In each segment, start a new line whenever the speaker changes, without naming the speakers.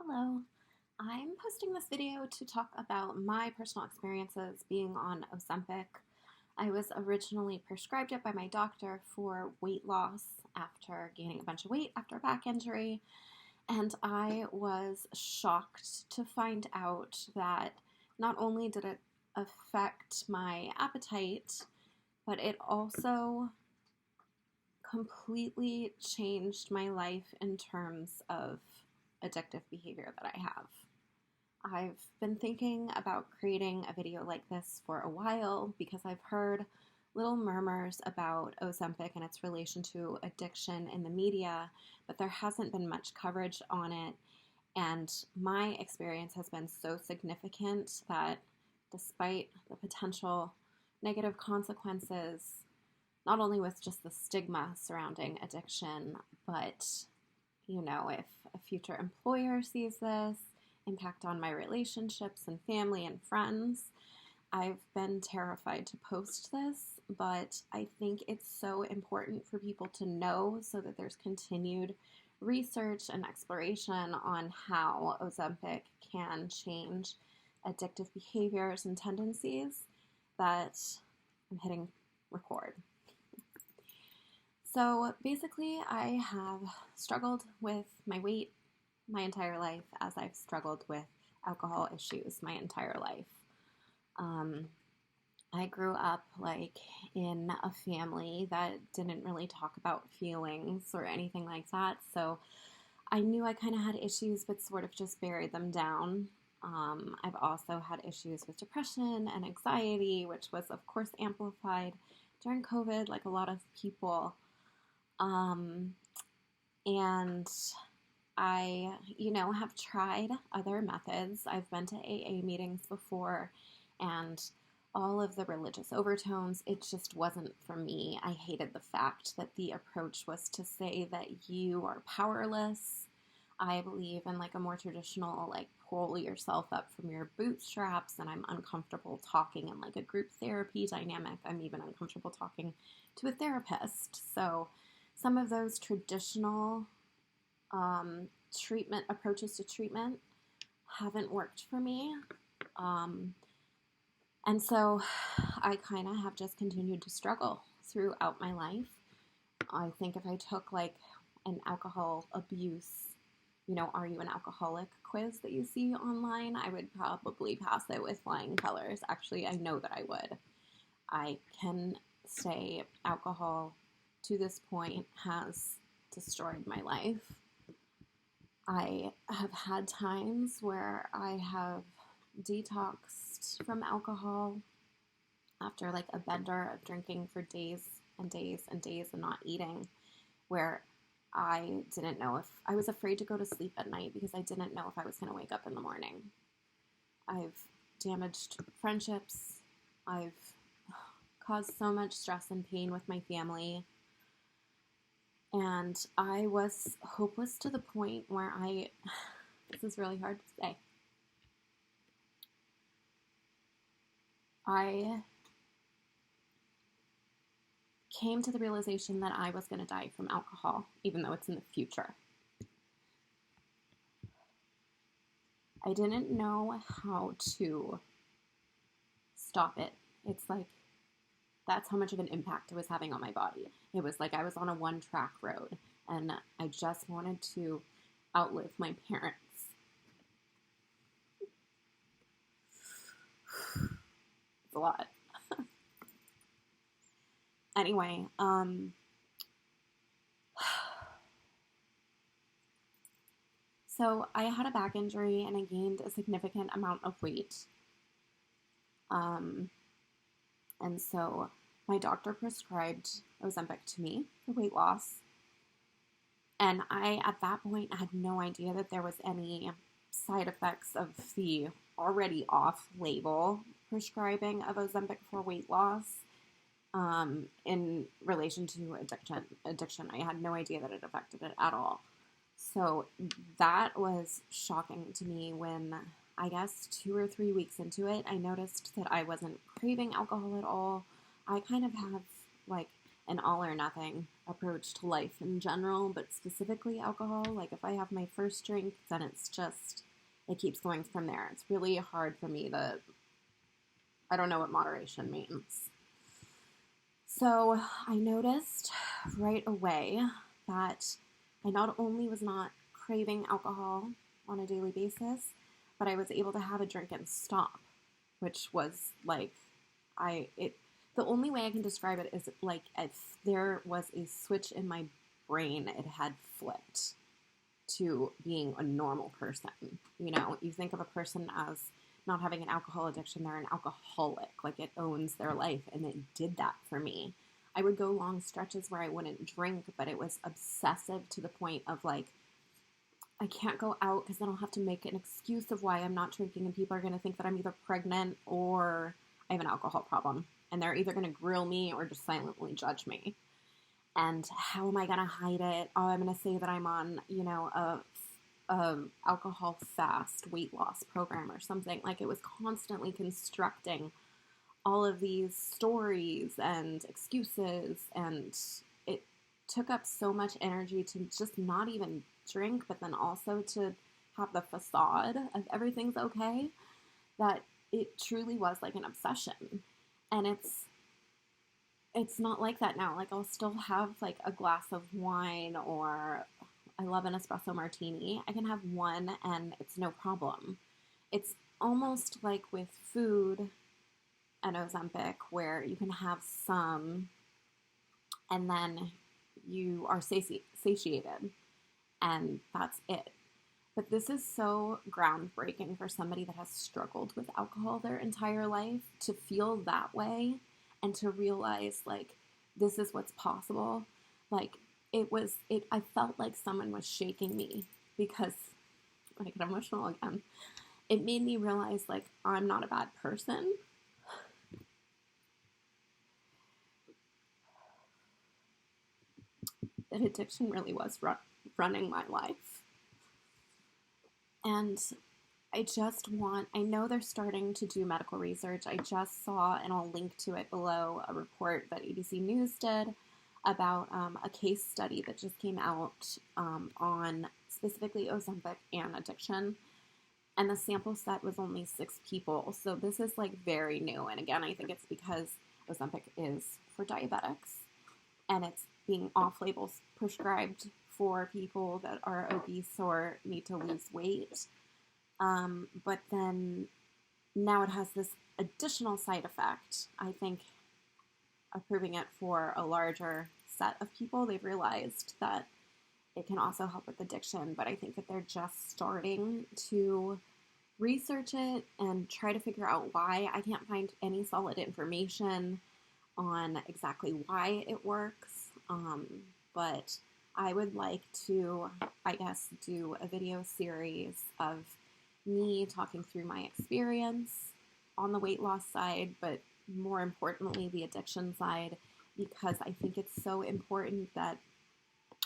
Hello. I'm posting this video to talk about my personal experiences being on Ozempic. I was originally prescribed it by my doctor for weight loss after gaining a bunch of weight after a back injury, and I was shocked to find out that not only did it affect my appetite, but it also completely changed my life in terms of addictive behavior that I have. I've been thinking about creating a video like this for a while because I've heard little murmurs about Ozempic and its relation to addiction in the media, but there hasn't been much coverage on it. And my experience has been so significant that despite the potential negative consequences, not only with just the stigma surrounding addiction, but if a future employer sees this, impact on my relationships and family and friends. I've been terrified to post this, but I think it's so important for people to know so that there's continued research and exploration on how Ozempic can change addictive behaviors and tendencies that I'm hitting record. So basically, I have struggled with my weight my entire life, as I've struggled with alcohol issues my entire life. I grew up in a family that didn't really talk about feelings or anything like that, so I knew I kind of had issues, but sort of just buried them down. I've also had issues with depression and anxiety, which was, of course, amplified during COVID, like a lot of people. And I, have tried other methods. I've been to AA meetings before, and all of the religious overtones, it just wasn't for me. I hated the fact that the approach was to say that you are powerless. I believe in a more traditional, pull yourself up from your bootstraps, and I'm uncomfortable talking in a group therapy dynamic. I'm even uncomfortable talking to a therapist. So some of those traditional treatment approaches to treatment haven't worked for me. And so I kind of have just continued to struggle throughout my life. I think if I took an alcohol abuse, are you an alcoholic quiz that you see online, I would probably pass it with flying colors. Actually, I know that I would. I can say alcohol to this point has destroyed my life. I have had times where I have detoxed from alcohol after a bender of drinking for days and days and days and not eating, where I didn't know if I was afraid to go to sleep at night because I didn't know if I was going to wake up in the morning. I've damaged friendships. I've caused so much stress and pain with my family. And I was hopeless to the point where this is really hard to say. I came to the realization that I was going to die from alcohol, even though it's in the future. I didn't know how to stop it. It's that's how much of an impact it was having on my body. It was I was on a one-track road, and I just wanted to outlive my parents. It's a lot. Anyway, so I had a back injury, and I gained a significant amount of weight. And so my doctor prescribed Ozempic to me for weight loss. And I, at that point, had no idea that there was any side effects of the already off-label prescribing of Ozempic for weight loss in relation to addiction. I had no idea that it affected it at all. So that was shocking to me when, I guess 2 or 3 weeks into it, I noticed that I wasn't craving alcohol at all. I kind of have an all or nothing approach to life in general, but specifically alcohol. Like if I have my first drink, then it's just, it keeps going from there. It's really hard for me to, I don't know what moderation means. So I noticed right away that I not only was not craving alcohol on a daily basis, but I was able to have a drink and stop, which was like, the only way I can describe it is like if there was a switch in my brain, it had flipped to being a normal person. You know, you think of a person as not having an alcohol addiction, they're an alcoholic, like it owns their life, and it did that for me. I would go long stretches where I wouldn't drink, but it was obsessive to the point of like, I can't go out because then I'll have to make an excuse of why I'm not drinking, and people are going to think that I'm either pregnant or I have an alcohol problem, and they're either going to grill me or just silently judge me. And how am I going to hide it? Oh, I'm going to say that I'm on, you know, a alcohol fast weight loss program or something. Like it was constantly constructing all of these stories and excuses, and it took up so much energy to just not even drink, but then also to have the facade of everything's okay, that it truly was like an obsession. And it's not like that now. Like I'll still have like a glass of wine, or I love an espresso martini. I can have one and it's no problem. It's almost like with food and Ozempic, where you can have some and then you are satiated and that's it. But this is so groundbreaking for somebody that has struggled with alcohol their entire life to feel that way and to realize like this is what's possible. Like I felt like someone was shaking me because I get emotional again. It made me realize like I'm not a bad person. That addiction really was running my life. And I know they're starting to do medical research. I just saw, and I'll link to it below, a report that ABC News did about a case study that just came out on specifically Ozempic and addiction. And the sample set was only 6 people. So this is like very new. And again, I think it's because Ozempic is for diabetics and it's being off-label prescribed for people that are obese or need to lose weight. But then now it has this additional side effect. I think approving it for a larger set of people, they've realized that it can also help with addiction. But I think that they're just starting to research it and try to figure out why. I can't find any solid information on exactly why it works. But I would like to, I guess, do a video series of me talking through my experience on the weight loss side, but more importantly, the addiction side, because I think it's so important that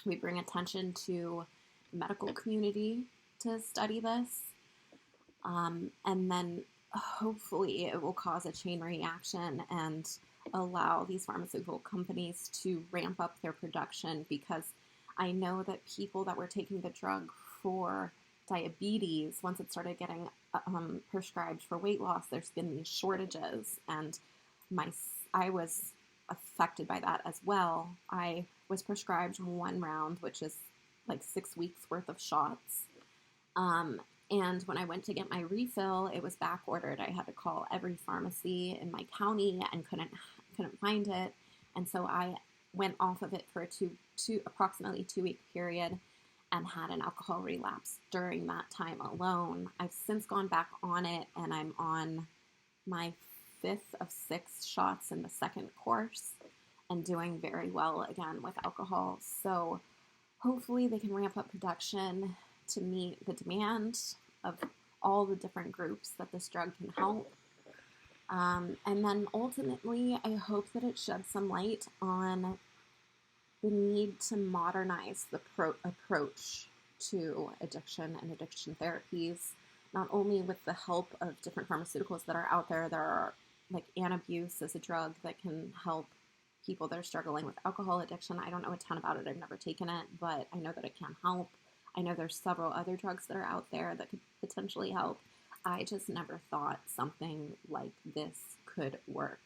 we bring attention to the medical community to study this. And then hopefully it will cause a chain reaction and allow these pharmaceutical companies to ramp up their production, because I know that people that were taking the drug for diabetes, once it started getting prescribed for weight loss, there's been these shortages, and I was affected by that as well. I was prescribed 1 round, which is like 6 weeks worth of shots. And when I went to get my refill, it was back ordered. I had to call every pharmacy in my county and couldn't find it. And so I went off of it for a approximately 2-week period and had an alcohol relapse during that time alone. I've since gone back on it, and I'm on my 5th of 6 shots in the 2nd course and doing very well again with alcohol. So hopefully they can ramp up production to meet the demand of all the different groups that this drug can help. And then ultimately, I hope that it sheds some light on the need to modernize the approach to addiction and addiction therapies, not only with the help of different pharmaceuticals that are out there. There are like Anabuse as a drug that can help people that are struggling with alcohol addiction. I don't know a ton about it. I've never taken it, but I know that it can help. I know there's several other drugs that are out there that could potentially help. I just never thought something like this could work.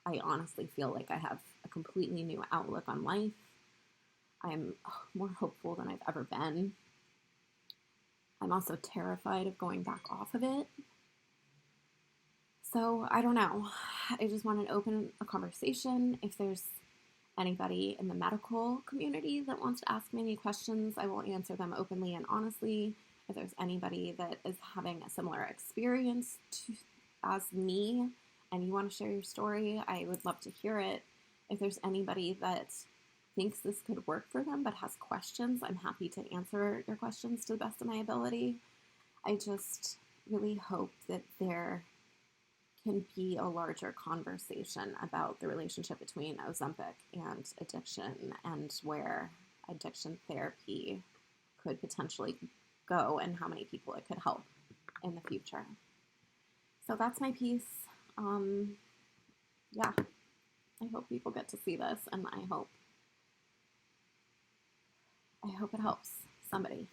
I honestly feel like I have a completely new outlook on life. I'm more hopeful than I've ever been. I'm also terrified of going back off of it. So I don't know. I just want to open a conversation. If there's anybody in the medical community that wants to ask me any questions, I will answer them openly and honestly. If there's anybody that is having a similar experience as me and you want to share your story, I would love to hear it. If there's anybody that thinks this could work for them but has questions, I'm happy to answer your questions to the best of my ability. I just really hope that there can be a larger conversation about the relationship between Ozempic and addiction and where addiction therapy could potentially go and how many people it could help in the future. So that's my piece. Yeah, I hope people get to see this, and I hope it helps somebody.